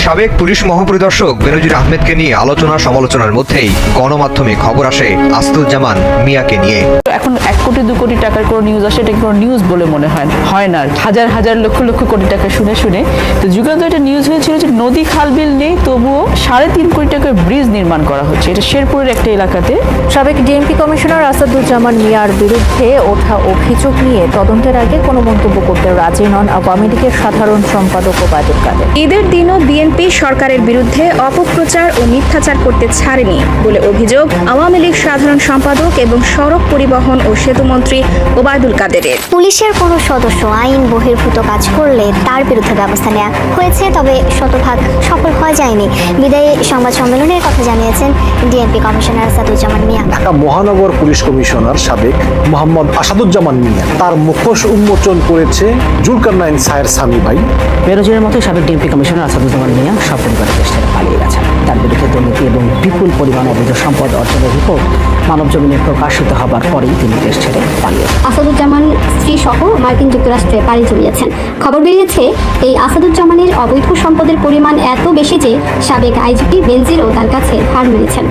সাবেক পুলিশ মহাপরিদর্শক বেনজির আহমেদকে নিয়ে আলোচনা সমালোচনার মধ্যেই গণমাধ্যমে খবর আসে আসাদুজ্জামান মিয়াকে নিয়ে। এখন 1 কোটি 2 কোটি টাকার কোনো নিউজ আসে, এটা কোনো নিউজ বলে মনে হয় না। হাজার হাজার লক্ষ লক্ষ কোটি টাকা শুনে তো যুগান্তর একটা নিউজ হয়েছিল যে নদী খাল বিল নেই, তবুও 3.5 কোটি টাকার ব্রিজ নির্মাণ করা হচ্ছে, এটা শেরপুরের একটা এলাকাতে। সাবেক ডিএমপি কমিশনার আসাদুজ্জামান মিয়ার বিরুদ্ধে ওঠা অভিযোগ নিয়ে তদন্তের আগে কোনো মন্তব্য করতে রাজি নন আওয়ামী লীগের সাধারণ সম্পাদক ওবায়দুল কাদের। ঈদের দিনও বিএনপি সরকারের বিরুদ্ধে অপপ্রচার ও মিথ্যাচার করতে ছাড়েনি বলে অভিযোগ আওয়ামী লীগ সাধারণ সম্পাদক এবং সড়ক পরিবহন ও সেতুমন্ত্রী ওবায়দুল কাদেরের। পুলিশের কোনো সদস্য আইন বহির্ভূত কাজ করলে তার বিরুদ্ধে ব্যবস্থা নেওয়া হয়েছে, তবে শতভাগ সফল হওয়া যায়নি। বিদায়ী সংবাদ সম্মেলনের কথা জানিয়েছেন ডিএমপি কমিশনার আসাদুজ্জামান মিয়া। ঢাকা মহানগর পুলিশ কমিশনার সাবেক মোহাম্মদ আসাদুজ্জামান মিয়া তার মুখোশ উন্মোচন করেছে জুলকারনাইন সায়ের সামি ভাই। বেনজিরের মতোই সাবেক ডিএমপি কমিশনার আসাদুজ্জামান মিয়া সপরিবারে দেশ ছেড়ে পালিয়ে গেছেন। তার বিরুদ্ধে দুর্নীতি এবং বিপুল পরিমাণ অবৈধ সম্পদ অর্জনের রিপোর্ট মানবজমিনে প্রকাশিত হবার পরেই তিনি দেশ ছেড়ে পালিয়েছেন। আসাদুজ্জামান স্ত্রী সহ মার্কিন যুক্তরাষ্ট্রে পাড়ি জমিয়েছেন। খবর বেরিয়েছে এই আসাদুজ্জামানের অবৈধ সম্পদের পরিমাণ এত বেশি যে সাবেক আইজিপি বেনজিরও তার কাছে হার মেনেছেন।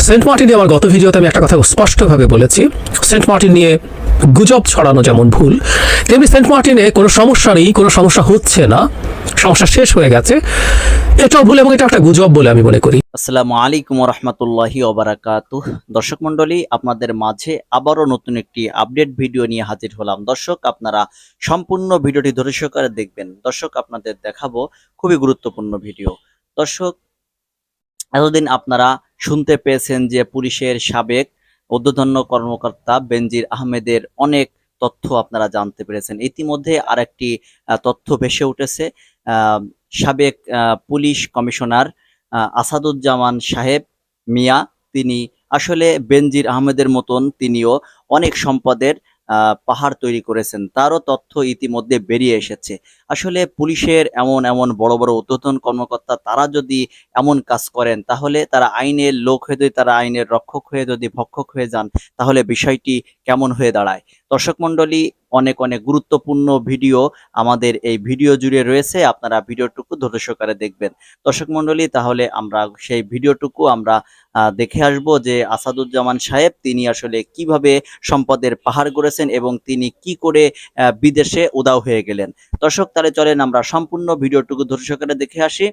সেন্ট মার্টিন নিয়ে আমার গত ভিডিওতে আমি একটা কথা স্পষ্টভাবে বলেছি, সেন্ট মার্টিন নিয়ে গুজব ছড়ানো যেমন ভুল, তেমনি সেন্ট মার্টিনে কোনো সমস্যা নেই, কোনো সমস্যা হচ্ছে না, সমস্যা শেষ হয়ে গেছে, এটাও ভুল এবং এটা একটা গুজব বলে আমি মনে করি। আসসালামু আলাইকুম রহমতুল্লাহি ওবারাকাতুহ। দর্শক মন্ডলী, আপনাদের মাঝে আবারও নতুন একটি আপডেট ভিডিও নিয়ে হাজির হলাম। দর্শক, আপনারা সম্পূর্ণ ভিডিওটি ধৈর্য সহকারে দেখবেন। দর্শক, আপনাদের দেখাবো খুবই গুরুত্বপূর্ণ ভিডিও। দর্শক, এতদিন আপনারা শুনতে পেয়েছেন যে পুলিশের সাবেক ঊর্ধ্বতন কর্মকর্তা বেনজির আহমেদের অনেক তথ্য আপনারা জানতে পেরেছেন। ইতিমধ্যে আরেকটি তথ্য ভেসে উঠেছে। সাবেক পুলিশ কমিশনার আসাদুজ্জামান সাহেব মিয়া, তিনি আসলে বেনজির আহমেদের মতন তিনিও অনেক সম্পদের পাহাড় তৈরি করেছেন, তারও তথ্য ইতিমধ্যে বেরিয়ে এসেছে। আসলে পুলিশের এমন বড় বড় ঊর্ধ্বতন কর্মকর্তা তারা যদি এমন কাজ করেন, তাহলে তারা আইনের লোক হয়ে যদি তারা আইনের রক্ষক হয়ে যদি ভক্ষক হয়ে যান, তাহলে বিষয়টি কেমন হয়ে দাঁড়ায়। দর্শক মন্ডলী, অনেক গুরুত্বপূর্ণ ভিডিও আমাদের এই ভিডিও জুড়ে রয়েছে, আপনারা ভিডিওটুকু ধৈর্য সহকারে দেখবেন। দর্শক মন্ডলী, তাহলে আমরা সেই ভিডিওটুকু আমরা দেখে আসব যে আসাদুজ্জামান সাহেব তিনি আসলে কিভাবে সম্পদের পাহাড় গড়েছেন এবং তিনি কি করে বিদেশে উধাও হয়ে গেলেন। দর্শক, তাহলে চলেন আমরা সম্পূর্ণ ভিডিওটুকু ধৈর্য সহকারে দেখে আসি।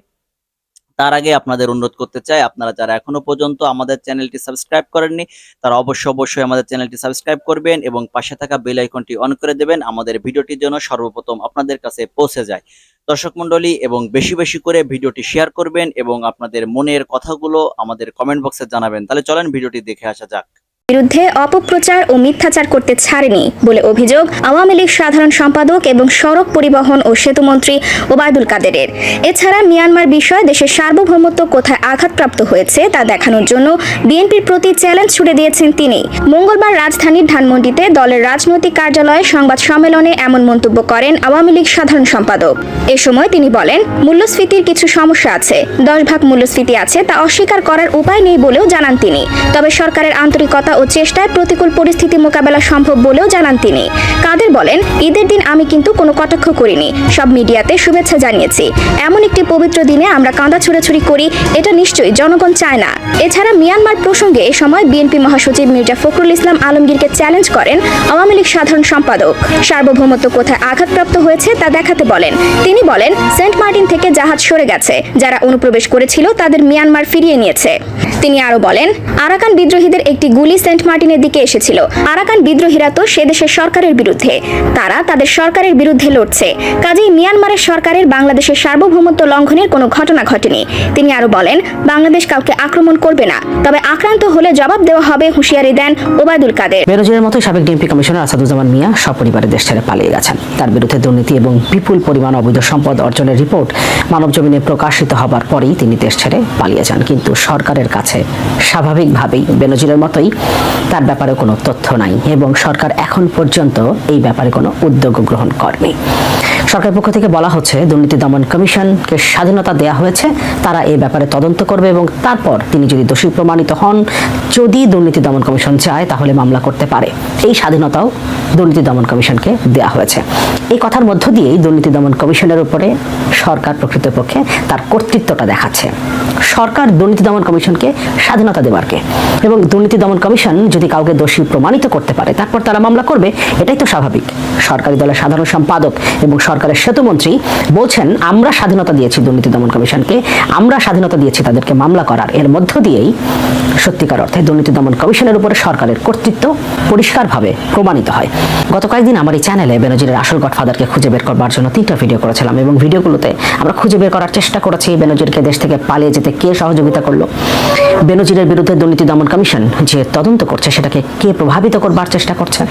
তার আগে আপনাদের অনুরোধ করতে চাই, আপনারা যারা এখনো পর্যন্ত আমাদের চ্যানেলটি সাবস্ক্রাইব করেননি তারা অবশ্যই আমাদের চ্যানেলটি সাবস্ক্রাইব করবেন এবং পাশে থাকা বেল আইকনটি অন করে দেবেন, আমাদের ভিডিওটির জন্য সর্বপ্রথম আপনাদের কাছে পৌঁছে যায়। দর্শক মন্ডলী, এবং বেশি করে ভিডিওটি শেয়ার করবেন এবং আপনাদের মনের কথাগুলো আমাদের কমেন্ট বক্সে জানাবেন। তাহলে চলেন ভিডিওটি দেখে আসা যাক। বিরুদ্ধে অপপ্রচার ও মিথ্যাচার করতে ছাড়েনি বলে অভিযোগ আওয়ামী লীগ সাধারণ সম্পাদক এবং সড়ক পরিবহন ও সেতুমন্ত্রী ওবায়দুল কাদেরের। এছাড়া মিয়ানমার বিষয়ে দেশের সার্বভৌমত্ব কোথায় আঘাতপ্রাপ্ত হয়েছে তা দেখানোর জন্য বিএনপির প্রতি চ্যালেঞ্জ ছুড়ে দিয়েছেন তিনি। মঙ্গলবার রাজধানীর ধানমন্ডিতে দলের রাজনৈতিক কার্যালয়ে সংবাদ সম্মেলনে এমন মন্তব্য করেন আওয়ামী লীগ সাধারণ সম্পাদক। এ সময় তিনি বলেন, মূল্যস্ফীতির কিছু সমস্যা আছে, 10 ভাগ মূল্যস্ফীতি আছে, তা অস্বীকার করার উপায় নেই বলেও জানান তিনি। তবে সরকারের আন্তরিকতা ও চেষ্টায় প্রতিকূল পরিস্থিতি মোকাবেলা সম্ভব বলেও জানান তিনি। কাদের বলেন, ঈদের দিন আমি কিন্তু কোনো কটাক্ষ করিনি, সব মিডিয়াতে শুভেচ্ছা জানিয়েছি। এমন একটি পবিত্র দিনে আমরা কাঁদা ছুড়াছুড়ি করি, এটা নিশ্চয়ই জনগণ চায় না। এছাড়া মিয়ানমার প্রসঙ্গে এ সময় বিএনপি মহাসচিব মির্জা ফখরুল ইসলাম আলমগীরকে চ্যালেঞ্জ করেন আওয়ামী লীগ সাধারণ সম্পাদক। সার্বভৌমত্ব কোথায় আঘাতপ্রাপ্ত হয়েছে তা দেখাতে বলেন। তিনি বলেন, সেন্ট মার্টিন থেকে জাহাজ সরে গেছে, যারা অনুপ্রবেশ করেছিল তাদের মিয়ানমার ফিরিয়ে নিয়েছে। তিনি আরো বলেন, আরাকান বিদ্রোহীদের একটি গুলি সেন্ট মার্টিনের দিকে এসেছিল। আরাকান বিদ্রোহীরা তো সে দেশের সরকারের বিরুদ্ধে, তারা তাদের সরকারের বিরুদ্ধে লড়ছে। কাজেই মিয়ানমারের সরকারের বাংলাদেশের সার্বভৌমত্ব লঙ্ঘনের কোনো ঘটনা ঘটেনি। তিনি আরো বলেন, বাংলাদেশ কাউকে আক্রমণ করবে না, তবে আক্রান্ত হলে জবাব দেওয়া হবে, হুঁশিয়ারি দেন ওবায়দুল কাদের। বেনজিরের মতোই সাবেক ডিএমপি কমিশনার আসাদুজ্জামান মিয়া সপরিবারে দেশ ছেড়ে পালিয়ে গেছেন। তার বিরুদ্ধে দুর্নীতি এবং বিপুল পরিমাণ অবৈধ সম্পদ অর্জনের রিপোর্ট মানবজমিনে প্রকাশিত হবার পরেই তিনি দেশ ছেড়ে পালিয়ে যান। কিন্তু সরকারের কাছে স্বাভাবিকভাবেই বেনজিরের মতোই তার ব্যাপারে কোনো তথ্য নাই এবং সরকার এখন পর্যন্ত এই ব্যাপারে কোনো উদ্যোগ গ্রহণ করেনি। সরকারের পক্ষ থেকে বলা হচ্ছে দুর্নীতি দমন কমিশনকে স্বাধীনতা দেওয়া হয়েছে, তারা এই ব্যাপারে তদন্ত করবে এবং তারপর তিনি যদি দোষী প্রমাণিত হন, যদি দুর্নীতি দমন কমিশন চায় তাহলে মামলা করতে পারে। এই স্বাধীনতাও দুর্নীতি দমন কমিশনকে দেওয়া হয়েছে। এই কথার মধ্য দিয়েই দুর্নীতি দমন কমিশনের উপরে সরকার প্রকৃতপক্ষে তার কর্তৃত্বটা দেখাচ্ছে। সরকার দুর্নীতি দমন কমিশনকে স্বাধীনতা দেবার কে, এবং দুর্নীতি দমন কমিশন যদি কাউকে দোষী প্রমাণিত করতে পারে তারপর তারা মামলা করবে, এটাই তো স্বাভাবিক। সরকারি দলের সাধারণ সম্পাদক এবং সরকারের সেতুমন্ত্রী বলছেন আমরা স্বাধীনতা দিয়েছি দুর্নীতি দমন কমিশনকে, আমরা স্বাধীনতা দিয়েছি তাদেরকে মামলা করার। এর মধ্য দিয়েই সত্যিকার অর্থে দুর্নীতি দমন কমিশনের উপরে সরকারের কর্তৃত্ব পরিষ্কারভাবে প্রমাণিত হয়। গত কয়েকদিন আমার এই চ্যানেলে বেনজিরের আসল গডফাদারকে খুঁজে বের করবার জন্য 3টা ভিডিও করেছিলাম, এবং ভিডিওগুলোতে আমরা খুঁজে বের করার চেষ্টা করেছি বেনজিরকে দেশ থেকে পালিয়ে যেতে কে সহযোগিতা করলো, বেনজিরের বিরুদ্ধে দুর্নীতি দমন কমিশন যে তদন্ত করছে সেটাকে কে প্রভাবিত করবার চেষ্টা করছে,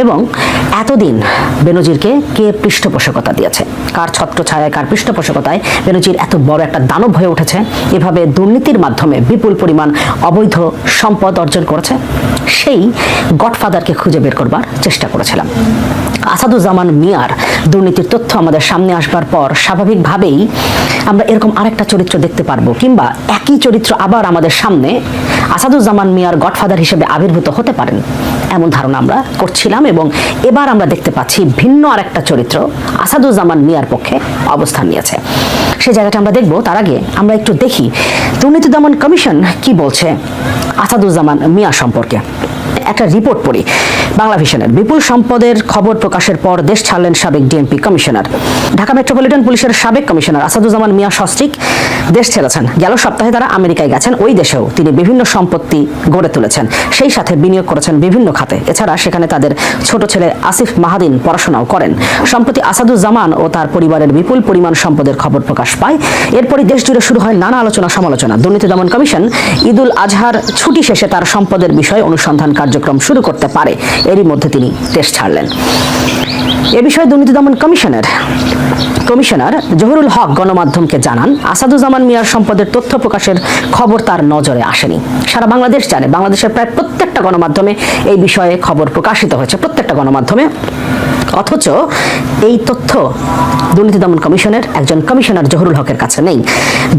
এবং এতদিন বেনজিরকে কে পৃষ্ঠপোষকতা দিয়েছে, কার ছত্রছায়ায় কার পৃষ্ঠপোষকতায় বেনজির এত বড় একটা দানব হয়ে উঠেছে, এভাবে দুর্নীতির মাধ্যমে বিপুল পরিমাণ অবৈধ সম্পদ অর্জন করেছে। সেই গডফাদারকে খুঁজে বের করবার চেষ্টা করেছিলাম। আসাদুজ্জামান মিয়ার দুর্নীতির তথ্য আমাদের সামনে আসবার পর স্বাভাবিকভাবেই আমরা এরকম আরেকটা চরিত্র দেখতে পারবো, কিংবা একই চরিত্র আবার আমাদের সামনে আসাদুজ্জামান মিয়ার গডফাদার হিসেবে আবির্ভূত হতে পারেন এমন ধারণা আমরা করছিলাম, এবং এবার আমরা দেখতে পাচ্ছি ভিন্ন আরেকটা চরিত্র আসাদুজ্জামান মিয়ার পক্ষে অবস্থান নিয়েছে। সেই জায়গাটা আমরা দেখব। তার আগে আমরা একটু দেখি দুর্নীতি দমন কমিশন কি বলছে আসাদুজ্জামান মিয়া সম্পর্কে। একটা রিপোর্ট পড়ি বাংলা ভিশনের। বিপুল সম্পদের খবর প্রকাশের পর দেশ ছাড়লেন সাবেক ডিএমপি কমিশনার। ঢাকা মেট্রোপলিটন পুলিশের সাবেক কমিশনার আসাদুজ্জামান মিয়া সস্ত্রীক দেশ ছেড়েছেন। গেল সপ্তাহে তারা আমেরিকায় গেছেন। ওই দেশেও তিনি বিভিন্ন সম্পত্তি গড়ে তুলেছেন, সেই সাথে বিনিয়োগ করেছেন বিভিন্ন খাতে। এছাড়া সেখানে তাদের ছোট ছেলে আসিফ মাহাদিন পড়াশোনাও করেন। সম্প্রতি আসাদুজ্জামান ও তার পরিবারের বিপুল পরিমাণ সম্পদের খবর প্রকাশ পায়। এরপরই দেশ জুড়ে শুরু হয় নানা আলোচনা সমালোচনা। দুর্নীতি দমন কমিশন ঈদুল আজহার ছুটি শেষে তার সম্পদের বিষয়ে অনুসন্ধান কার্যক্রম শুরু করতে পারে, এরই মধ্যে তিনি দেশ ছাড়লেন। এ বিষয়ে দুর্নীতি দমন কমিশনার জহুরুল হক গণমাধ্যমকে জানান, আসাদুজ্জামান মিয়ার সম্পদের তথ্য প্রকাশের খবর তার নজরে আসেনি। সারা বাংলাদেশ জানে, বাংলাদেশের প্রায় প্রত্যেকটা গণমাধ্যমে এই বিষয়ে খবর প্রকাশিত হয়েছে, প্রত্যেকটা গণমাধ্যমে। অথচ এই তথ্য দুর্নীতি দমন কমিশনের একজন কমিশনার জহুরুল হকের কাছে নেই।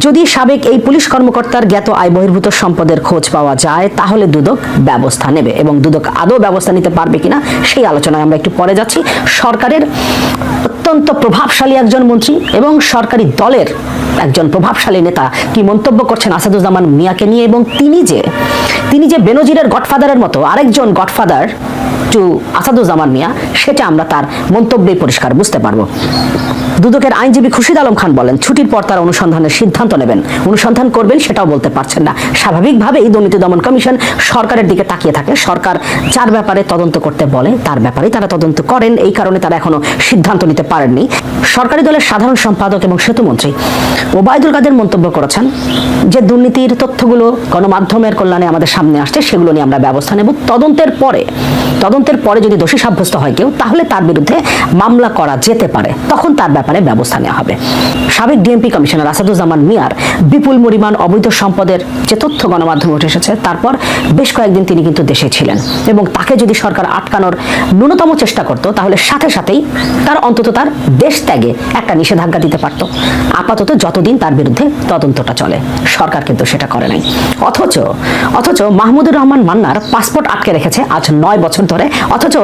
যদি সাবেক এই পুলিশ কর্মকর্তার জ্ঞাত আয় বহির্ভূত সম্পদের খোঁজ পাওয়া যায় তাহলে দুদক ব্যবস্থা নেবে, এবং দুদক আদৌ ব্যবস্থা নিতে পারবে কিনা সেই আলোচনায় আমরা একটু পরে যাচ্ছি। সরকারের অত্যন্ত প্রভাবশালী একজন মন্ত্রী এবং সরকারি দলের একজন প্রভাবশালী নেতা কি মন্তব্য করছেন আসাদুজ্জামান মিয়াকে নিয়ে, এবং তিনি যে বেনজিরের গডফাদারের মতো আরেকজন গডফাদার টু আসাদুজ্জামান মিয়া, সেটা আমরা তার মন্তব্যে পরিষ্কার বুঝতে পারবো। দুদকের আইনজীবী খুরশিদ আলম খান বলেন, ছুটির পর তারা অনুসন্ধানের সিদ্ধান্ত নেবেন। অনুসন্ধান করবেন সেটাও বলতে পারছেন না। স্বাভাবিকভাবেই দুর্নীতি দমন কমিশন সরকারের দিকে তাকিয়ে থাকে। সরকার যার ব্যাপারে তদন্ত করতে বলে তার ব্যাপারে তারা তদন্ত করেন, এই কারণে তারা এখনো সিদ্ধান্ত নিতে পারেননি। সরকারি দলের সাধারণ সম্পাদক এবং সেতুমন্ত্রী ওবায়দুল কাদের মন্তব্য করেছেন যে দুর্নীতির তথ্যগুলো গণমাধ্যমের কল্যাণে আমাদের সামনে আসছে, সেগুলো নিয়ে আমরা ব্যবস্থা নেব। তদন্তের পরে যদি দোষী সাব্যস্ত হয় কেউ, তাহলে তার বিরুদ্ধে মামলা করা যেতে পারে, তখন তার ব্যাপারে ব্যবস্থা নেওয়া হবে। সাবেক ডিএমপি কমিশনার আসাদুজ্জামান মিয়ার বিপুল পরিমাণ অবৈধ সম্পদের যে তথ্য গণমাধ্যমে উঠে এসেছে, তারপর বেশ কয়েকদিন তিনি কিন্তু দেশে ছিলেন, এবং তাকে যদি সরকার আটকানোর ন্যূনতম চেষ্টা করত তাহলে সাথে সাথেই তার অন্তত তার দেশ ত্যাগে একটা নিষেধাজ্ঞা দিতে পারত, আপাতত যতদিন তার বিরুদ্ধে তদন্তটা চলে। সরকার কিন্তু সেটা করে নাই। অথচ মাহমুদুর রহমান মান্নার পাসপোর্ট আটকে রেখেছে আজ 9 বছর ধরে। অথচ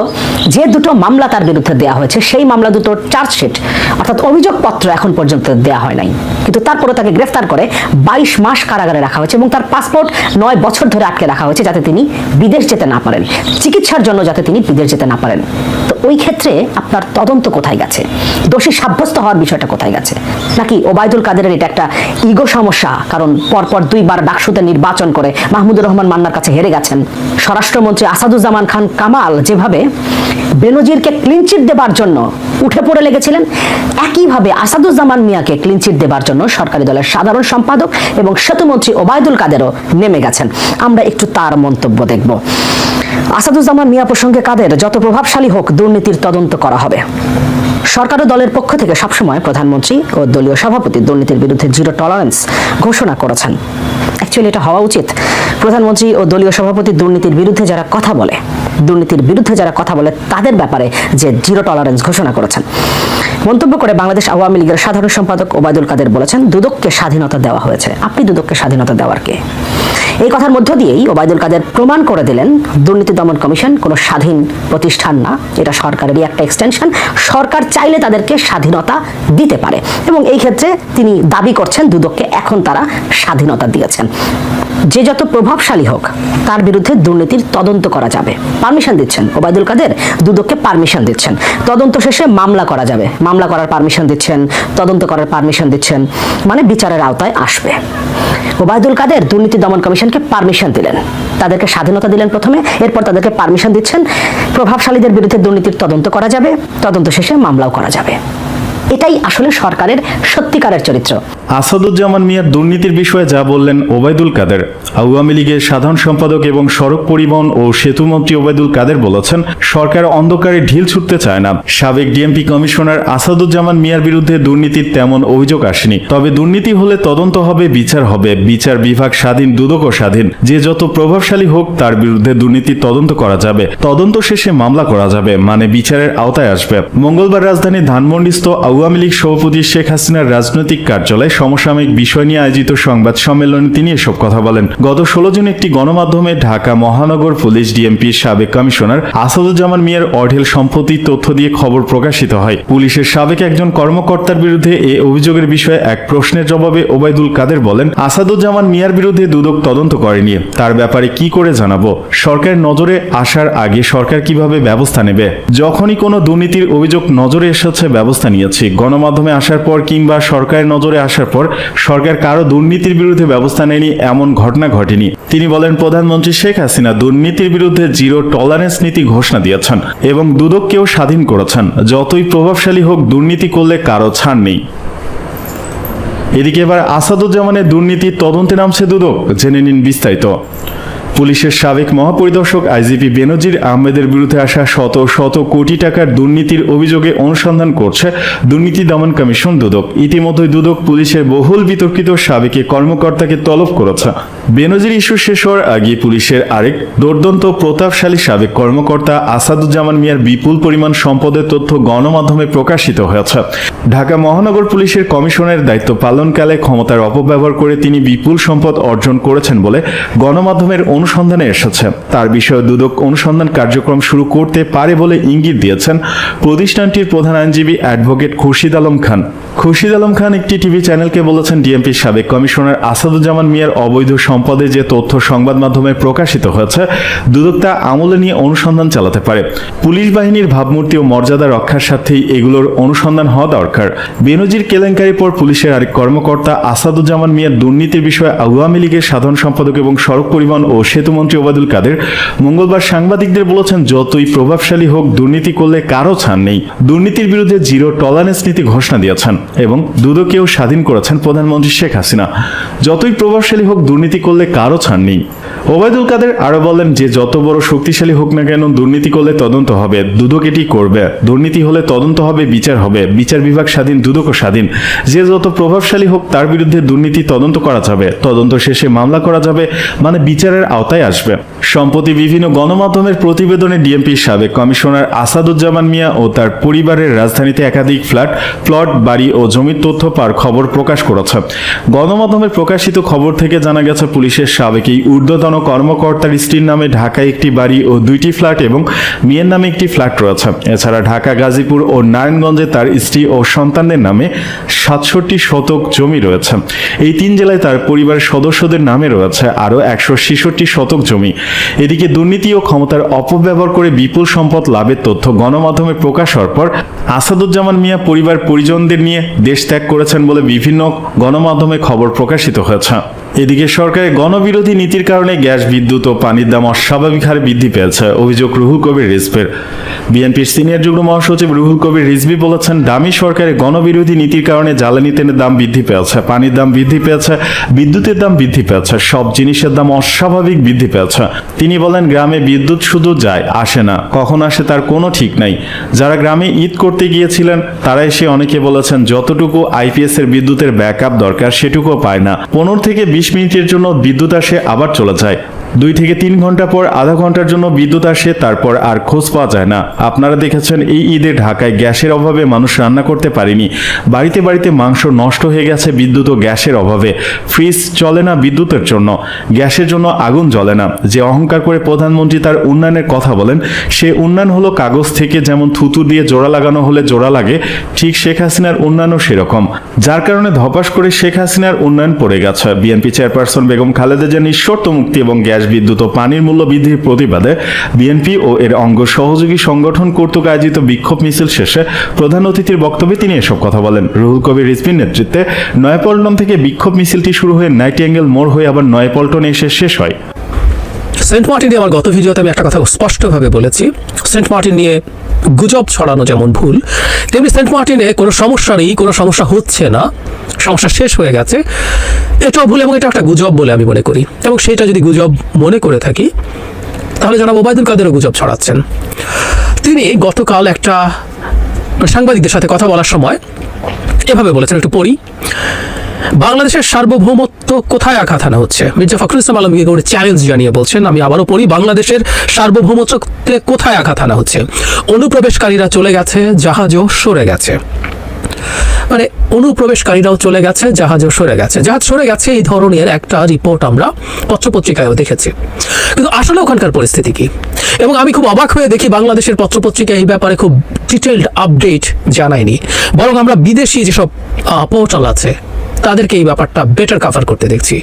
যে দুটো মামলা তার বিরুদ্ধে দেওয়া হয়েছে, সেই মামলা দুটোর চার্জশিট অর্থাৎ অভিযোগপত্র এখন পর্যন্ত দেওয়া হয় নাই, কিন্তু তারপরে তাকে গ্রেফতার করে 22 মাস কারাগারে রাখা হয়েছে, এবং তার পাসপোর্ট 9 বছর ধরে আটকে রাখা হয়েছে যাতে তিনি বিদেশ যেতে না পারেন, চিকিৎসার জন্য যাতে তিনি বিদেশ যেতে না পারেন। তো ওই ক্ষেত্রে আপনার তদন্ত কোথায় গেছে? দোষী সাব্যস্ত হওয়ার বিষয়টা কোথায় গেছে? নাকি ওবায়দুল কাদেরের এটা একটা ইগো সমস্যা? কারণ পরপর 2 বার ডাকসুতে নির্বাচন করে মাহমুদুর রহমান মান্নার কাছে হেরে গেছেন। স্বরাষ্ট্রমন্ত্রী আসাদুজ্জামান খান কামাল যেভাবে বেনজিরকে ক্লিনচিট দেবার জন্য উঠে পড়ে লেগেছিলেন, একইভাবে আসাদুজ্জামান মিয়াকে ক্লিনচিট দেবার জন্য সরকারি দলের সাধারণ সম্পাদক এবং সেতুমন্ত্রী ওবায়দুল কাদেরও নেমে গেছেন। আমরা একটু তার মন্তব্য দেখব। আসাদুজ্জামান মিয়া প্রসঙ্গে কাদের যত প্রভাবশালী হোক, দুর্নীতির তদন্ত করা হবে। সরকার ও দলের পক্ষ থেকে সবসময় প্রধানমন্ত্রী ও দলীয় সভাপতি দুর্নীতির বিরুদ্ধে জিরো টলারেন্স ঘোষণা করেছেন। অ্যাকচুয়ালি এটা হওয়া উচিত। প্রধানমন্ত্রী ও দলীয় সভাপতি দুর্নীতির বিরুদ্ধে যারা কথা বলে তাদের ব্যাপারে যে জিরো টলারেন্স ঘোষণা করেছেন। মন্তব্য করে বাংলাদেশ আওয়ামী লীগের সাধারণ সম্পাদক ওবায়দুল কাদের বলেছেন, দুদককে স্বাধীনতা দেওয়া হয়েছে। আপনি দুদককে স্বাধীনতা দেওয়ার কে? এই কথার মধ্য দিয়েই ওবায়দুল কাদের প্রমাণ করে দিলেন দুর্নীতি দমন কমিশন কোনো স্বাধীন প্রতিষ্ঠান না, এটা সরকারেরই একটা এক্সটেনশন। সরকার চাইলে তাদেরকে স্বাধীনতা দিতে পারে এবং এই ক্ষেত্রে তিনি দাবি করছেন দুদককে এখন তারা স্বাধীনতা দিয়েছেন। যে যত প্রভাবশালী হোক তার বিরুদ্ধে দুর্নীতির তদন্ত করা যাবে, পারমিশন দিচ্ছেন ওবায়দুল কাদের, দুদককে পারমিশন দিচ্ছেন। তদন্ত শেষে মামলা করা যাবে, মামলা করার পারমিশন দিচ্ছেন, তদন্ত করার পারমিশন দিচ্ছেন, মানে বিচারের আওতায় আসবে। ওবায়দুল কাদের দুর্নীতি দমন কমিশনকে পারমিশন দিলেন, তাদেরকে স্বাধীনতা দিলেন প্রথমে, এরপর তাদেরকে পারমিশন দিচ্ছেন। প্রভাবশালীদের বিরুদ্ধে দুর্নীতির তদন্ত করা যাবে, তদন্ত শেষে মামলাও করা যাবে। এটাই আসলে সরকারের সত্যিকারের চরিত্র। আসাদুজ্জামান মিয়ার দুর্নীতির বিষয়ে যা বললেন ওবায়দুল কাদের। আওয়ামী লীগের সাধারণ সম্পাদক এবং সড়ক পরিবহন ও সেতু মন্ত্রী ওবায়দুল কাদের বলেছেন, সরকার অন্ধকারে ঢিল ছুটতে চায় না। সাবেক ডিএমপি কমিশনার আসাদুজ্জামান মিয়ার বিরুদ্ধে দুর্নীতির তেমন অভিযোগ আসেনি, তবে দুর্নীতি হলে তদন্ত হবে, বিচার হবে। বিচার বিভাগ স্বাধীন, দুদকও স্বাধীন। যে যত প্রভাবশালী হোক তার বিরুদ্ধে দুর্নীতির তদন্ত করা যাবে, তদন্ত শেষে মামলা করা যাবে, মানে বিচারের আওতায় আসবে। মঙ্গলবার রাজধানীর ধানমন্ডিস্থ আওয়ামী লীগ সভাপতি শেখ হাসিনার রাজনৈতিক কার্যালয়ে সমসাময়িক বিষয় নিয়ে আয়োজিত সংবাদ সম্মেলনে তিনি এসব কথা বলেন। গত 16 জুন একটি গণমাধ্যমে ঢাকা মহানগর পুলিশ ডিএমপির সাবেক কমিশনার আসাদুজ্জামান মিয়ার অঢেল সম্পত্তির তথ্য দিয়ে খবর প্রকাশিত হয়। পুলিশের সাবেক একজন কর্মকর্তার বিরুদ্ধে এই অভিযোগের বিষয়ে এক প্রশ্নের জবাবে ওবায়দুল কাদের বলেন, আসাদুজ্জামান মিয়ার বিরুদ্ধে দুদক তদন্ত করেনি, তার ব্যাপারে কি করে জানাবো? সরকার নজরে আসার আগে সরকার কিভাবে ব্যবস্থা নেবে? যখনই কোনো দুর্নীতির অভিযোগ নজরে এসেছে ব্যবস্থা নিয়েছি। গণমাধ্যমে আসার পর কিংবা সরকারের নজরে আসার পর সরকার কারো দুর্নীতির বিরুদ্ধে ব্যবস্থা নেয়নি, এমন ঘটনা ঘটেনি। তিনি বলেন, প্রধানমন্ত্রী শেখ হাসিনা দুর্নীতির বিরুদ্ধে জিরো টলারেন্স নীতি ঘোষণা দিয়েছেন এবং দুদককেও স্বাধীন করেছেন। যতই প্রভাবশালী হোক দুর্নীতি করলে কারো ছাড় নেই। এদিকে এবার আসাদুজ্জামানের দুর্নীতির তদন্তে নামছে দুদক, জেনে নিন বিস্তারিত। পুলিশের সাবেক মহাপরিদর্শক আইজিপি বেনজির আহমেদের বিরুদ্ধে আসা শত শত কোটি টাকার দুর্নীতির অভিযোগে অনুসন্ধান করছে দুর্নীতি দমন কমিশন দুদক। ইতিমধ্যে দুদক পুলিশের বহুল বিতর্কিত সাবেক কর্মকর্তাকে তলব করেছে। বেনজির ইস্যু শেষ হওয়ার আগে পুলিশের আরেক দুর্দান্ত প্রতাপশালী সাবেক কর্মকর্তা আসাদুজ্জামান মিয়ার বিপুল পরিমাণ সম্পদের তথ্য গণমাধ্যমে প্রকাশিত হয়েছে। ঢাকা মহানগর পুলিশের কমিশনের দায়িত্ব পালনকালে ক্ষমতার অপব্যবহার করে তিনি বিপুল সম্পদ অর্জন করেছেন বলে গণমাধ্যমের অনুসন্ধানে এসেছে। তার বিষয়ে দুদক অনুসন্ধান কার্যক্রম শুরু করতে পারে বলে ইঙ্গিত দিয়েছেন প্রতিষ্ঠানটির প্রধান আইনজীবী অ্যাডভোকেট খুরশিদ আলম খান। খুরশিদ আলম খান একটি টিভি চ্যানেলকে বলেছেন, ডিএমপির সাবেক কমিশনার আসাদুজ্জামান মিয়ার অবৈধ সম্পদে যে তথ্য সংবাদ মাধ্যমে প্রকাশিত হয়েছে দুদক তা আমলে নিয়ে অনুসন্ধান চালাতে পারে। পুলিশ বাহিনীর ভাবমূর্তি ও মর্যাদা রক্ষার স্বার্থেই এগুলোর অনুসন্ধান হওয়া দরকার। বেনজির কেলেঙ্কারির পর পুলিশের আরেক কর্মকর্তা আসাদুজ্জামান মিয়ার দুর্নীতির বিষয়ে আওয়ামী লীগের সাধারণ সম্পাদক এবং সড়ক পরিবহন ও সেতুমন্ত্রী ওবায়দুল কাদের মঙ্গলবার সাংবাদিকদের বলেছেন, যতই প্রভাবশালী হোক দুর্নীতি করলে কারো ছাড় নেই। দুর্নীতির বিরুদ্ধে জিরো টলারেন্স নীতি ঘোষণা দিয়েছেন এবং দুদককেও স্বাধীন করেছেন প্রধানমন্ত্রী শেখ হাসিনা। যতই প্রভাবশালী হোক দুর্নীতি করলে কারো ছাড় নেই। ওবায়দুল কাদের আরো বলেন যে যত বড় শক্তিশালী হোক না কেন দুর্নীতি করলে তদন্ত হবে, দুদক এটি করবে। দুর্নীতি হলে তদন্ত হবে, বিচার হবে। বিচার বিভাগ স্বাধীন, দুদকও স্বাধীন। যে যত প্রভাবশালী হোক তার বিরুদ্ধে দুর্নীতি তদন্ত করা যাবে, তদন্ত শেষে মামলা করা যাবে, মানে বিচারের আওতায় আসবে। সম্প্রতি বিভিন্ন গণমাধ্যমের প্রতিবেদনে ডিএমপির সাবেক কমিশনার আসাদুজ্জামান মিয়া ও তার পরিবারের রাজধানীতে একাধিক ফ্ল্যাট, প্লট, বাড়ি ও জমির তথ্য পাওয়ার খবর প্রকাশ করেছে। গণমাধ্যমে প্রকাশিত খবর থেকে জানা গেছে, পুলিশের সাবেক এই ঊর্ধ্বতন কর্মকর্তার স্ত্রীর নামে ঢাকায় একটি বাড়ি ও 2টি ফ্ল্যাট এবং মেয়ের নামে একটি ফ্ল্যাট রয়েছে। এছাড়া ঢাকা, গাজীপুর ও নারায়ণগঞ্জে তার স্ত্রী ও সন্তানদের নামে 67 শতক জমি রয়েছে। এই 3 জেলায় তার পরিবারের সদস্যদের নামে রয়েছে আরও 166 শতক জমি। এদিকে দুর্নীতি ও ক্ষমতার অপব্যবহার করে বিপুল সম্পদ লাভের তথ্য গণমাধ্যমে প্রকাশ হওয়ার পর আসাদুজ্জামান মিয়া পরিবার পরিজনদের নিয়ে দেশ ত্যাগ করেছেন বলে বিভিন্ন গণমাধ্যমে খবর প্রকাশিত হয়েছে। এদিকে সরকারের গণবিরোধী নীতির কারণে গ্যাস, বিদ্যুৎ ও পানির দাম অস্বাভাবিক হারে বৃদ্ধি পেয়েছে, অভিযোগ রুহুল কবির রিজভির। বিএনপির সিনিয়র যুগ্ম মহাসচিব রুহুল কবির রিজভি বলেছেন, দামি সরকারের গণবিরোধী নীতির কারণে জ্বালানি তেলের দাম বৃদ্ধি পেয়েছে, পানির দাম বৃদ্ধি পেয়েছে, বিদ্যুতের দাম বৃদ্ধি পেয়েছে, সব জিনিসের দাম অস্বাভাবিক বৃদ্ধি পেয়েছে। তিনি বলেন, গ্রামে বিদ্যুৎ শুধু যায়, আসে না। কখন আসে তার কোনো ঠিক নাই। যারা গ্রামে ঈদ করতে গিয়েছিলেন তারা এসে অনেকে বলেছেন যতটুকু আইপিএস এর বিদ্যুতের ব্যাকআপ দরকার সেটুকুও পায় না। 15 থেকে 20 মিনিটের জন্য বিদ্যুৎ আসে, আবার চলে যায়। 2 থেকে 3 ঘন্টা পর আধা ঘন্টার জন্য বিদ্যুৎ আসে, তারপর আর খোঁজ পাওয়া যায় না। আপনারা দেখেছেন এই ঈদে ঢাকায় গ্যাসের অভাবে মানুষ রান্না করতে পারেনি। বাড়িতে বাড়িতে মাংস নষ্ট হয়ে গেছে বিদ্যুৎ ও গ্যাসের অভাবে। ফ্রিজ চলে না বিদ্যুতের জন্য, গ্যাসের জন্য আগুন জ্বলে না। যে অহংকার করে প্রধানমন্ত্রী তার উন্নয়নের কথা বলেন, সে উন্নয়ন হলো কাগজ থেকে যেমন থুতু দিয়ে জোড়া লাগানো হলে জোড়া লাগে, ঠিক শেখ হাসিনার উন্নয়নও সেরকম, যার কারণে ধপাস করে শেখ হাসিনার উন্নয়ন পড়ে গেছে। বিএনপি চেয়ারপারসন বেগম খালেদা জিয়ার নিঃশর্ত মুক্তি এবং গ্যাস, বিদ্যুৎ ও পানির মূল্য বৃদ্ধির প্রতিবাদে বিএনপি ও এর অঙ্গ সহযোগী সংগঠন কর্তৃক আয়োজিত বিক্ষোভ মিছিল শেষে প্রধান অতিথির বক্তব্যে তিনি এসব কথা বলেন। রুহুল কবির রিজভির নেতৃত্বে নয়াপল্টন থেকে বিক্ষোভ মিছিলটি শুরু হয়ে নাইটিঙ্গেল মোড় হয়ে আবার নয়াপল্টনে এসে শেষ হয়। সেন্ট মার্টিন নিয়ে আমার গত ভিডিওতে আমি একটা কথা স্পষ্টভাবে বলেছি, সেন্ট মার্টিন নিয়ে গুজব ছড়ানো যেমন ভুল, তেমনি সেন্ট মার্টিনে কোনো সমস্যা নেই, কোনো সমস্যা হচ্ছে না, সমস্যা শেষ হয়ে গেছে, এটাও ভুল এবং এটা একটা গুজব বলে আমি মনে করি। এবং সেটা যদি গুজব মনে করে থাকি তাহলে জনাব ওবায়দুল কাদেরও গুজব ছড়াচ্ছেন। তিনি গতকাল একটা সাংবাদিকদের সাথে কথা বলার সময় এভাবে বলেছেন, একটু পড়ি। বাংলাদেশের সার্বভৌমত্ব কোথায় আঘাত আনা হচ্ছে? মির্জা ফখরুল ইসলাম আলমগীর করে চ্যালেঞ্জ জানিয়ে বলছেন, আমি আবারও পড়ি, বাংলাদেশের সার্বভৌমত্বকে কোথায় আঘাত আনা হচ্ছে? অনুপ্রবেশকারীরা চলে গেছে, জাহাজও সরে গেছে। মানে অনুপ্রবেশকারীরাও চলে গেছে, জাহাজও সরে গেছে। জাহাজ সরে গেছে এই ধরনের একটা রিপোর্ট আমরা পত্রপত্রিকায়ও দেখেছি, কিন্তু আসলে ওখানকার পরিস্থিতি কি? এবং আমি খুব অবাক হয়ে দেখি বাংলাদেশের পত্রপত্রিকা এই ব্যাপারে খুব ডিটেইলড আপডেট জানায়নি, বরং আমরা বিদেশি যেসব পোর্টাল আছে তাদেরকে এই ব্যাপারটা বেটার কভার করতে দেখছি।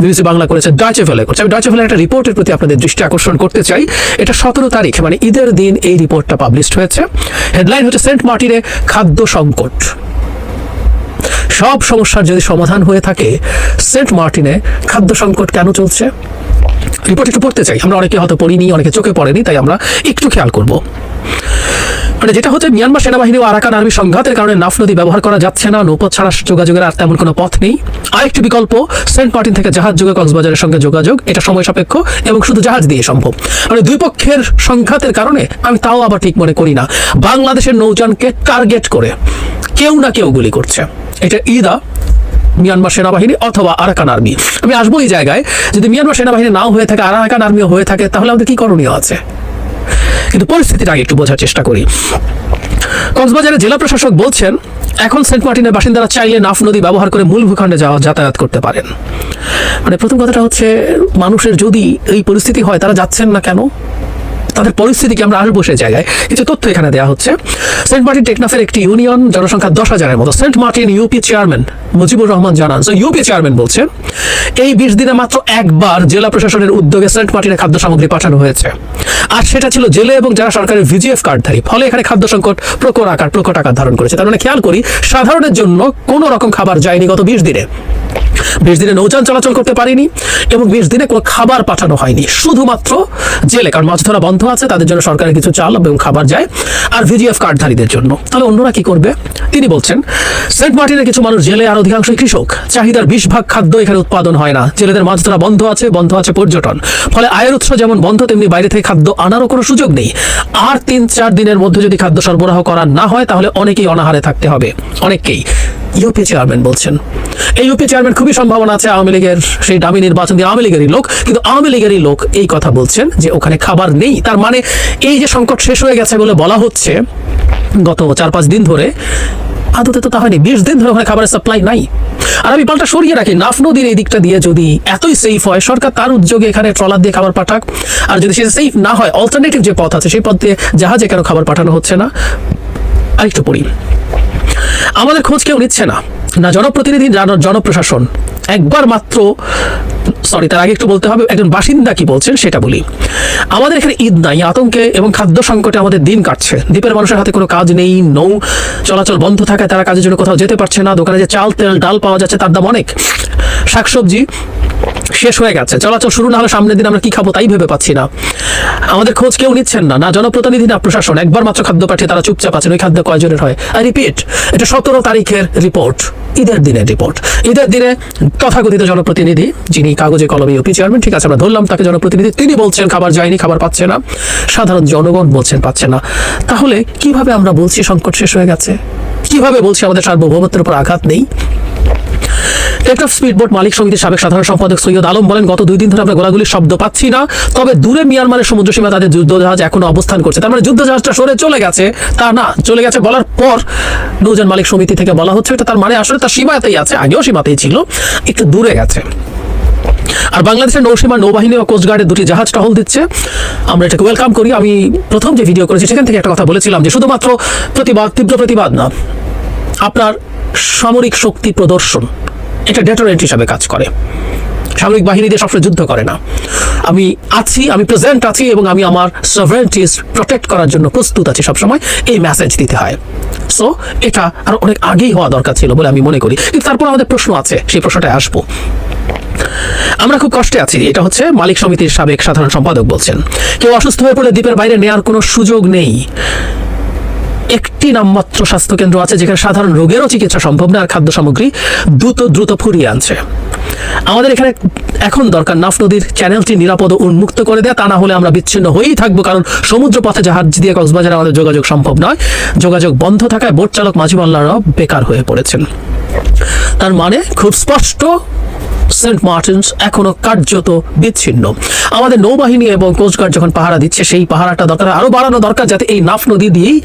বিবিসি বাংলা করেছে, ডয়চে ভেলে করছে। আমি ডয়চে ভেলের একটা রিপোর্টের প্রতি আপনাদের দৃষ্টি আকর্ষণ করতে চাই। এটা 17 তারিখ, মানে ঈদের দিন এই রিপোর্টটা পাবলিশড হয়েছে। হেডলাইন হচ্ছে সেন্ট মার্টিনে খাদ্য সংকট। সব সমস্যার যদি সমাধান হয়ে থাকে, সেন্ট মার্টিনে খাদ্য সংকট কেন চলছে? রিপোর্ট একটু পড়তে চাই। আমরা অনেকে হয়তো পড়িনি, অনেকে চোখে পড়েনি, তাই আমরা একটু খেয়াল করব। মানে যেটা হচ্ছে, মিয়ানমার সেনাবাহিনী ও আরাকান আর্মি সংঘাতের কারণে নাফ নদী ব্যবহার করা যাচ্ছে না, নৌপথ ছাড়া যোগাযোগের আর তেমন কোনো পথ নেই। আরেকটি বিকল্প সেন্ট মার্টিন থেকে জাহাজ যোগে কক্সবাজারের সঙ্গে যোগাযোগ, এটা সময় সাপেক্ষ এবং শুধু জাহাজ দিয়ে সম্ভব। মানে দুই পক্ষের সংঘাতের কারণে আমি তাও আবার ঠিক মনে করি না বাংলাদেশের নৌযানকে টার্গেট করে কেউ না কেউ গুলি করছে। এটা ইদা মিয়ানমার সেনাবাহিনী অথবা আরাকান আর্মি। আমি আসবো এই জায়গায়, যদি মিয়ানমার সেনাবাহিনী নাও হয়ে থাকে, আরাকান আর্মিও হয়ে থাকে, তাহলে আমাদের কি করণীয় আছে? কিন্তু পরিস্থিতিটা আগে একটু বোঝার চেষ্টা করি। কক্সবাজারের জেলা প্রশাসক বলছেন, এখন সেন্ট মার্টিনের বাসিন্দারা চাইলে নাফ নদী ব্যবহার করে মূল ভূখণ্ডে যাতায়াত করতে পারেন। মানে প্রথম কথাটা হচ্ছে, মানুষের যদি এই পরিস্থিতি হয় তারা যাচ্ছেন না কেন? তাদের পরিস্থিতি কি? আমরা আসবো সে জায়গায়। কিছু তথ্য এখানে দেওয়া হচ্ছে। সেন্ট মার্টিন টেকনাফের একটি ইউনিয়ন, জনসংখ্যা 10,000-এর মতো। Saint Martin UP chairman Mujibur Rahman জানান, ইউপি চেয়ারম্যান বলছেন, এই 20 দিনে মাত্র একবার জেলা প্রশাসনের উদ্যোগে সেন্ট মার্টিনে খাদ্য সামগ্রী পাঠানো হয়েছে, আর সেটা ছিল জেলে এবং যারা সরকারের ভিজিএফ কার্ডধারী। ফলে এখানে খাদ্য সংকট প্রকট আকার ধারণ করেছে। তার মানে খেয়াল করি, সাধারণের জন্য কোনো রকম খাবার যায়নি গত 20 দিনে। 20 দিনে নৌযান চলাচল করতে পারেনি এবং 20 দিনে কোনো খাবার পাঠানো হয়নি, শুধুমাত্র জেলে, কারণ মাছ ধরা বন্ধ আছে, তাদের জন্য সরকারের কিছু চাল এবং খাবার যায়, আর ভিজিএফ কার্ডধারীদের জন্য। তাহলে অন্যরা কি করবে? তিনি বলছেন, সেন্ট মার্টিনের কিছু মানুষ জেলে, আর অধিকাংশই কৃষক। চাহিদার 20% খাদ্য এখানে উৎপাদন হয় না। জেলেদের মাছ ধরা বন্ধ আছে পর্যটন। ফলে আয়ের উৎস যেমন বন্ধ, তেমনি বাইরে থেকে খাদ্য আনারও কোনো সুযোগ নেই। আর 3-4 দিনের মধ্যে যদি খাদ্য সরবরাহ করা না হয়, তাহলে অনেকেই অনাহারে থাকতে হবে, অনেককেই। ইউপি চেয়ারম্যান বলছেন, এই ইউপি চেয়ারম্যান খুবই সম্ভাবনা আছে আওয়ামী লীগের সেই দামি নির্বাচন দিয়ে আওয়ামী লীগেরই লোক, কিন্তু আওয়ামী লীগেরই লোক এই কথা বলছেন যে ওখানে খাবার নেই। তার মানে এই যে সংকট শেষ হয়ে গেছে বলে বলা হচ্ছে গত 4-5 দিন ধরে, আদতে তো তা হয়নি। 20 দিন ধরে ওখানে খাবারের সাপ্লাই নাই। আর আমি পাল্টা সরিয়ে রাখি, নাফ নদীর এই দিকটা দিয়ে যদি এতই সেফ হয়, সরকার তার উদ্যোগে এখানে ট্রলার দিয়ে খাবার পাঠাক। আর যদি সেটা সেফ না হয়, অল্টারনেটিভ যে পথ আছে সেই পথ দিয়ে জাহাজে কেন খাবার পাঠানো হচ্ছে না? আরেকটু পড়ি। আমাদের খোঁজ কেউ নিচ্ছে না, না জনপ্রতিনিধি, না জনপ্রশাসন। একবার মাত্র, তার আগে একটু বলতে হবে একজন বাসিন্দা কি বলছেন সেটা বলি। আমাদের এখানে ঈদ নাই, আতঙ্কে এবং খাদ্য সংকটে আমাদের দিন কাটছে। দ্বীপের মানুষের হাতে কোনো কাজ নেই, নৌ চলাচল বন্ধ থাকায় তারা কাজের জন্য কোথাও যেতে পারছে না। দোকানে যে চাল, তেল, ডাল পাওয়া যাচ্ছে তার দাম অনেক। শাকসবজি শেষ হয়ে গেছে। চলাচল শুরু না হলে সামনের দিন আমরা কি খাবো তাই ভেবে পাচ্ছি না। আমাদের খোঁজ কেউ নিচ্ছেন না, না জনপ্রতিনিধি, না প্রশাসন। একবার মাত্র খাদ্য পাঠিয়ে তারা চুপচাপ আছেন। ওই খাদ্য কয়জনের হয়? আই রিপিট, এটা 17 তারিখের রিপোর্ট, ঈদের দিনের রিপোর্ট। ঈদের দিনে তথাকথিত জনপ্রতিনিধি, যিনি কাগজে কলমে ইউপি চেয়ারম্যান, ঠিক আছে আমরা ধরলাম তাকে জনপ্রতিনিধি, তিনি বলছেন খাবার যায়নি, খাবার পাচ্ছে না। সাধারণ জনগণ বলছেন পাচ্ছে না। তাহলে কিভাবে আমরা বলছি সংকট শেষ হয়ে গেছে? কিভাবে বলছি আমাদের সার্বভৌমত্বের উপর আঘাত নেই? টেকটফ স্পিডবোট মালিক সমিতির সাবেক সাধারণ সম্পাদক সৈয়দ আলম বলেন, গত 2 দিন ধরে আমরা গোলাগুলির শব্দ পাচ্ছি না, তবে দূরে মিয়ানমারের সমুদ্র সীমা তাদের যুদ্ধজাহাজ এখনো অবস্থান করছে। তার মানে যুদ্ধজাহাজটা সরে চলে গেছে তা না, চলে গেছে বলার পর নৌযান মালিক সমিতি থেকে বলা হচ্ছে এটা তার মানে আসলে তার সীমাতেই আছে, আগেও সীমাতেই ছিল, একটু দূরে গেছে। আর বাংলাদেশের নৌসীমা, নৌবাহিনী ও কোস্টগার্ডের 2টি জাহাজ টহল দিচ্ছে, আমরা এটাকে ওয়েলকাম করি। আমি প্রথম যে ভিডিও করেছি সেখান থেকে একটা কথা বলেছিলাম যে শুধুমাত্র প্রতিবাদ, তীব্র প্রতিবাদ না, আপনার সামরিক শক্তি প্রদর্শন এটা ডেটোরেন্ট হিসাবে কাজ করে। সামরিক বাহিনী দিয়ে সবসময় যুদ্ধ করে না। আমি আছি, আমি প্রেজেন্ট আছি এবং আমি আমার সভারেন্টিস প্রোটেক্ট করার জন্য প্রস্তুত আছি সবসময়, এই মেসেজ দিতে হয়। সো এটা আর অনেক আগেই হওয়া দরকার ছিল বলে আমি মনে করি। কিন্তু তারপর আমাদের প্রশ্ন আছে, সেই প্রশ্নটায় আসবো। আমরা খুব কষ্টে আছি, এটা হচ্ছে মালিক সমিতির সাবেক সাধারণ সম্পাদক বলছেন। কেউ অসুস্থ হয়ে পড়লে দ্বীপের বাইরে নেওয়ার কোনো সুযোগ নেই। একটি নামমাত্র স্বাস্থ্যকেন্দ্র আছে যেখানে সাধারণ রোগেরও চিকিৎসা সম্ভব না, আর খাদ্য সামগ্রী দ্রুত ফুরিয়ে আনছে। আমাদের এখানে এখন দরকার নাফ নদীর চ্যানেলটি নিরাপদ ও উন্মুক্ত করে দেয়া, তা না হলে আমরা বিচ্ছিন্ন হয়েই থাকবো, কারণ সমুদ্র পথে জাহাজ দিয়ে কক্সবাজারে আমাদের যোগাযোগ সম্ভব নয়। যোগাযোগ বন্ধ থাকায় বোট চালক মাঝি মাল্লারাও বেকার হয়ে পড়েছেন। তার মানে খুব স্পষ্ট, সেন্ট মার্টিনস এখনো কার্যত বিচ্ছিন্ন। আমাদের নৌবাহিনী এবং কোস্টগার্ড যখন পাহারা দিচ্ছে, সেই পাহারাটা দরকার আরো বাড়ানো দরকার, যাতে এই নাফ নদী দিয়েই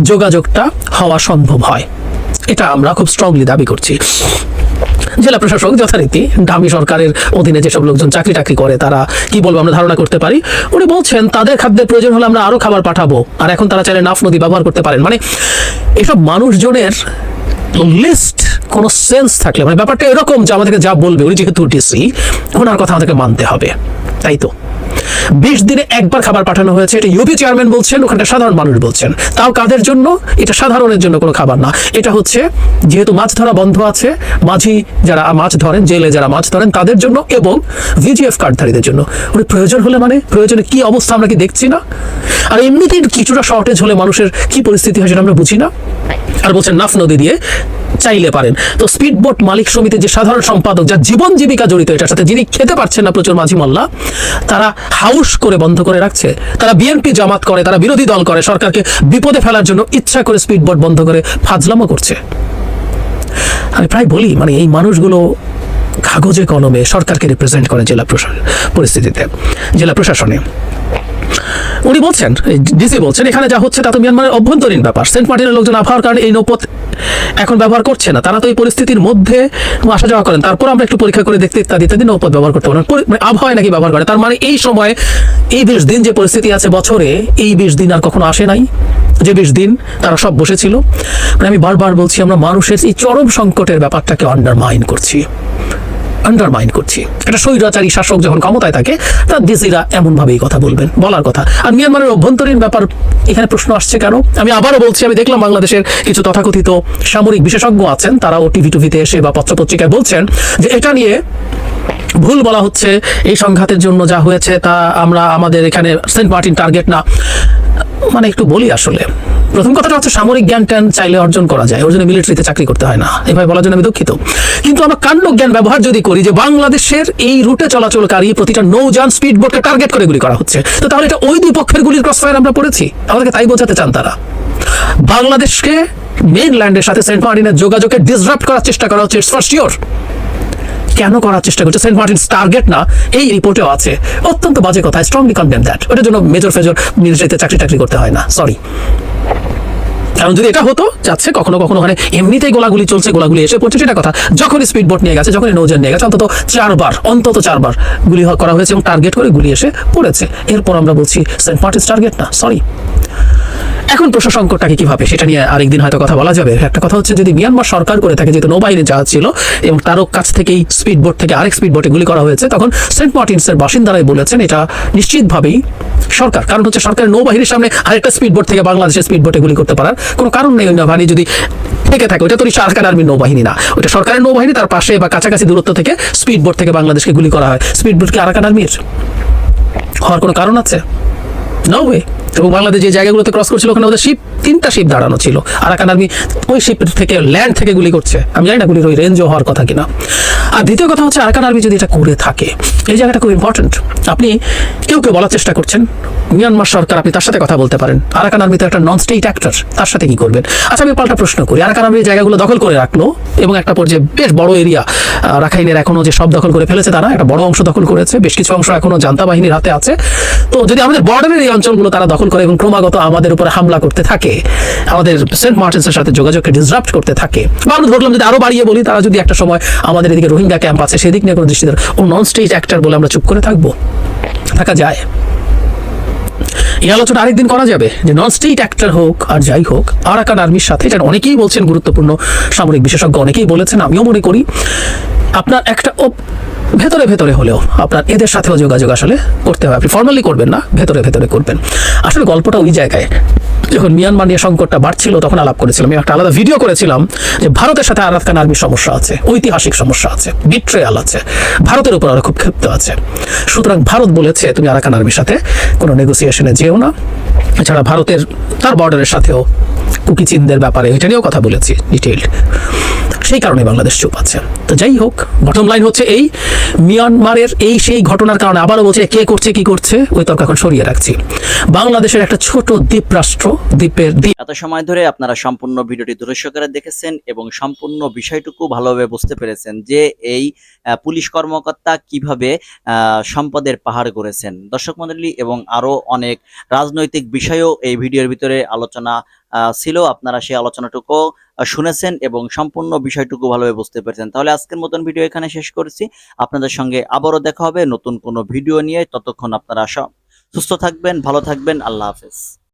যোগাযোগটা হওয়া সম্ভব হয়। এটা আমরা খুব স্ট্রংলি দাবি করছি। জেলা প্রশাসক যথারীতি ডামি সরকারের অধীনে যেসব লোকজন চাকরি টাকরি করে তারা কি বলবো আমরা ধারণা করতে পারি। উনি বলছেন তাদের খাদ্যের প্রয়োজন হলে আমরা আরো খাবার পাঠাবো, আর এখন তারা চাইলে নাফ নদী ব্যবহার করতে পারেন। মানে এসব মানুষজনের লিস্ট কোনো সেন্স থাকলে, মানে ব্যাপারটা এরকম যে আমাদেরকে যা বলবে উনি যেহেতু ডিসি, ওনার কথা আমাদেরকে মানতে হবে, তাই তো 20 দিনে একবার খাবার পাঠানো হয়েছে, এটা ইউপি চেয়ারম্যান বলছেন, ওখানটা সাধারণ মানুষ বলছেন। তাও কাদের জন্য? এটা সাধারণের জন্য কোনো খাবার না, এটা হচ্ছে যেহেতু মাছ ধরা বন্ধ আছে, মাঝি যারা মাছ ধরেন, জেলে যারা মাছ ধরেন তাদের জন্য এবং ভিজিএফ কার্ডধারীদের জন্য। উনি প্রয়োজন হলে, মানে প্রয়োজনে কি অবস্থা আমরা কি দেখছি না? আর এমনিতেই কিছুটা শর্টেজ হলে মানুষের কি পরিস্থিতি হয় সেটা আমরা বুঝি না। আর বলছেন নাফ নদী দিয়ে চাইলে পারেন। তো স্পিডবোট মালিক সমিতির যে সাধারণ সম্পাদক, যার জীবন জীবিকা জড়িত এটার সাথে, যিনি খেতে পারছেন না প্রচুর মাঝি মাল্লা, তারা হাউস করে বন্ধ করে রাখছে। তারা বিএনপি জামাত করে, তারা বিরোধী দল করে, সরকারকে বিপদে ফেলার জন্য ইচ্ছা করে স্পিডবোট বন্ধ করে ফাজলামো করছে। আমি প্রায় বলি, মানে এই মানুষগুলো কাগজে কলমে সরকারকে রিপ্রেজেন্ট করে জেলা পরিস্থিতিতে, জেলা প্রশাসনে। উনি বলছেন, ডিসি বলছেন, এখানে যা হচ্ছে তা তো মিয়ানমারের অভ্যন্তরীণ ব্যাপার। সেন্ট মার্টিনের লোকজন আবহাওয়ার কারণে এই নৌপথ এখন ব্যবহার করছে না, তারা তো এই পরিস্থিতির মধ্যে আসা যাওয়া করেন। তারপর আমরা একটু পরীক্ষা করে দেখতে ইত্যাদি নৌপথ ব্যবহার করতে পারেন, আবহাওয়ায় নাকি ব্যবহার করে। তার মানে এই সময় এই 20 দিন যে পরিস্থিতি আছে বছরে, এই 20 দিন আর কখনো আসে নাই, যে 20 দিন তারা সব বসেছিল। মানে আমি বারবার বলছি, আমরা মানুষের এই চরম সংকটের ব্যাপারটাকে আন্ডারমাইন করছি। একটা স্বৈরাচারী শাসক যখন ক্ষমতায় থাকে, তার ডিসিরা এমন ভাবেই কথা বলবেন, বলার কথা। আর মিয়ানমারের অভ্যন্তরীণ ব্যাপার এখানে প্রশ্ন আসছে কেন? আমি আবারও বলছি, আমি দেখলাম বাংলাদেশের কিছু তথাকথিত সামরিক বিশেষজ্ঞ আছেন, তারাও টিভিতে এসে বা পত্রপত্রিকায় বলছেন যে এটা নিয়ে ভুল বলা হচ্ছে, এই সংঘাতের জন্য যা হয়েছে তা আমরা আমাদের এখানে সেন্ট মার্টিন টার্গেট না। মানে একটু বলি, আসলে প্রথম কথাটা হচ্ছে সামরিক জ্ঞান ট্যান চাইলে অর্জন করা যায়, ওর জন্য মিলিটারিতে চাকরি করতে হয় না, এভাবে বলার জন্য আমি দুঃখিত। কিন্তু আমরা কাণ্ড জ্ঞান ব্যবহার যদি করি যে বাংলাদেশের এই রুটে চলাচলকারী প্রতিটা নৌযান স্পিডবোটকে টার্গেট করে গুলি করা হচ্ছে, তো তাহলে এটা ওই দুই পক্ষের গুলির ক্রসফায়ার আমরা পড়েছি। আমাদেরকে তাই বোঝাতে চান তারা। বাংলাদেশকে মেইনল্যান্ডের সাথে সেন্ট মার্টিনের যোগাযোগকে ডিসরাপ্ট করার চেষ্টা করা হচ্ছে, ইটস ফর শিওর। কেন করার চেষ্টা করছে? সেন্ট মার্টিন টার্গেট না, এই রিপোর্টেও আছে। অত্যন্ত বাজে কথা, স্ট্রংলি কন্ডেম দ্যাট। ওটার জন্য মেজর মিলিটারিতে চাকরি টাকরি করতে হয় না, সরি। কারণ যদি এটা হতো, যাচ্ছে কখনো ওখানে এমনিতেই গোলাগুলি চলছে, গোলাগুলি এসে পড়ছে, সেটা কথা। যখনই স্পিডবোট নিয়ে গেছে, যখনই নৌযান নিয়ে গেছে, অন্তত 4 বার গুলি করা হয়েছে এবং টার্গেট করে গুলি এসে পড়েছে। এরপর আমরা বলছি সেন্ট মার্টিন টার্গেট না, সরি। এখন প্রশ্ন সংকটটাকে কিভাবে, সেটা নিয়ে আরেকদিন হয়তো কথা বলা যাবে। একটা কথা হচ্ছে, যদি মিয়ানমার সরকার করে থাকে, যেহেতু নৌবাহিনীর জাহাজ ছিল এবং তারও কাছ থেকেই স্পিডবোট থেকে আরেক স্পিডবোটে গুলি করা হয়েছে, তখন সেন্ট মার্টিনসের বাসিন্দারাই বলেছেন এটা নিশ্চিতভাবেই সরকার। কারণ হচ্ছে সরকারের নৌবাহিনীর সামনে আরেকটা স্পিডবোট থেকে বাংলাদেশের স্পিডবোটে গুলি করতে পারার কোনো কারণ নেই। নৌবাহিনী যদি থেকে থাকে, ওটা তো আরাকান আর্মির নৌবাহিনী না, ওটা সরকারের নৌবাহিনী। তার পাশে বা কাছাকাছি দূরত্ব থেকে স্পিডবোট থেকে বাংলাদেশকে গুলি করা হয়। স্পিডবোট কি আরাকান আর্মির হওয়ার কোনো কারণ আছে? No way. এবং বাংলাদেশ যে জায়গাগুলোতে ক্রস করছিল, ওখানে ওদের শিপ, 3টা শিপ দাঁড়ানো ছিল। আরাকান আর্মি ওই শিপ থেকে, ল্যান্ড থেকে গুলি করছে। আমি জানি না গুলির ওই রেঞ্জও হওয়ার কথা কিনা। আর দ্বিতীয় কথা হচ্ছে আরাকান আর্মি যদি এটা করে থাকে, এই জায়গাটা খুব ইম্পর্টেন্ট। আপনি কেউ বলার চেষ্টা করছেন মিয়ানমার সরকার, আপনি তার সাথে কথা বলতে পারেন। আরাকান আর্মি তো একটা নন স্টেট অ্যাক্টর, তার সাথে কি করবেন? আচ্ছা, আমি পাল্টা প্রশ্ন করি, আরাকান আর্মি জায়গাগুলো দখল করে রাখলো এবং একটা পর্যায়ে বেশ বড় এরিয়া, রাখাইনের এখনো যে সব দখল করে ফেলেছে তারা, একটা বড় অংশ দখল করেছে, বেশ কিছু অংশ এখনো জান্তা বাহিনীর হাতে আছে। তো যদি আমাদের বর্ডারের এই অঞ্চলগুলো তারা দখল করে এবং ক্রমাগত আমাদের উপরে হামলা করতে থাকে, আমাদের সেন্ট মার্টিনসের সাথে যোগাযোগকে ডিসরাপ্ট করতে থাকে, বা আমরা ধরলাম যদি আরো বাড়িয়ে বলি, তারা যদি একটা সময় আমাদের এদিকে রোহিঙ্গা ক্যাম্প আছে সেদিক নিয়ে কোনো দৃষ্টি দেয়, ও নন স্টেট অ্যাক্টর বলে আমরা চুপ করে থাকবো? থাকা যায়? এই আলোচনা আরেকদিন করা যাবে যে নন স্টেট অ্যাক্টর হোক আর যাই হোক, আরাকান আর্মির সাথে, এটা অনেকেই বলছেন, গুরুত্বপূর্ণ সামরিক বিশেষজ্ঞ অনেকেই বলেছেন, আমিও মনে করি আপনার একটা ভেতরে ভেতরে হলেও আপনার এদের সাথেও যোগাযোগ আসলে করতে হবে। আপনি ফর্মালি করবেন না, ভেতরে ভেতরে করবেন। আসলে গল্পটা ওই জায়গায়, যখন মিয়ানমার নিয়ে সংকটটা বাড়ছিল তখন আলাপ করেছিলাম, আমি একটা আলাদা ভিডিও করেছিলাম যে ভারতের সাথে আরাকান আর্মির সমস্যা আছে, ঐতিহাসিক সমস্যা আছে, বিট্রেয়াল আছে, ভারতের উপর আরো খুব ক্ষিপ্ত আছে। সুতরাং ভারত বলেছে তুমি আরাকান আর্মির সাথে কোনো নেগোসিয়েশনে যেও না। এছাড়া ভারতের তার বর্ডারের সাথেও কুকি চিনদের ব্যাপারে এটা নিয়েও কথা বলেছি ডিটেইলড, সেই কারণে বাংলাদেশ চুপ আছে। তো যাই হোক, বটম লাইন হচ্ছে এই, মিয়ানমারের এই সেই ঘটনার কারণে আবারও বলছে কে করছে কি করছে ওই তর্ক এখন সরিয়ে রাখছি। বাংলাদেশের একটা ছোট দ্বীপ রাষ্ট্র, দ্বীপের এত সময় ধরে আপনারা সম্পূর্ণ ভিডিওটি ধৈর্য সহকারে দেখেছেন এবং সম্পূর্ণ বিষয়টুকু ভালোভাবে বুঝতে পেরেছেন যে এই পুলিশ কর্মকর্তা কিভাবে সম্পদের পাহাড় করেছেন। দর্শক মণ্ডলী, এবং আরো অনেক রাজনৈতিক বিষয়ও এই ভিডিওর ভিতরে আলোচনা ছিল, আপনারা সেই আলোচনাটুকু শুনেছেন এবং সম্পূর্ণ বিষয়টুকু ভালোভাবে বুঝতে পেরেছেন। তাহলে আজকের মতন ভিডিও এখানে শেষ করছি, আপনাদের সঙ্গে আবারও দেখা হবে নতুন কোনো ভিডিও নিয়ে। ততক্ষণ আপনারা সুস্থ থাকবেন, ভালো থাকবেন, আল্লাহ হাফেজ।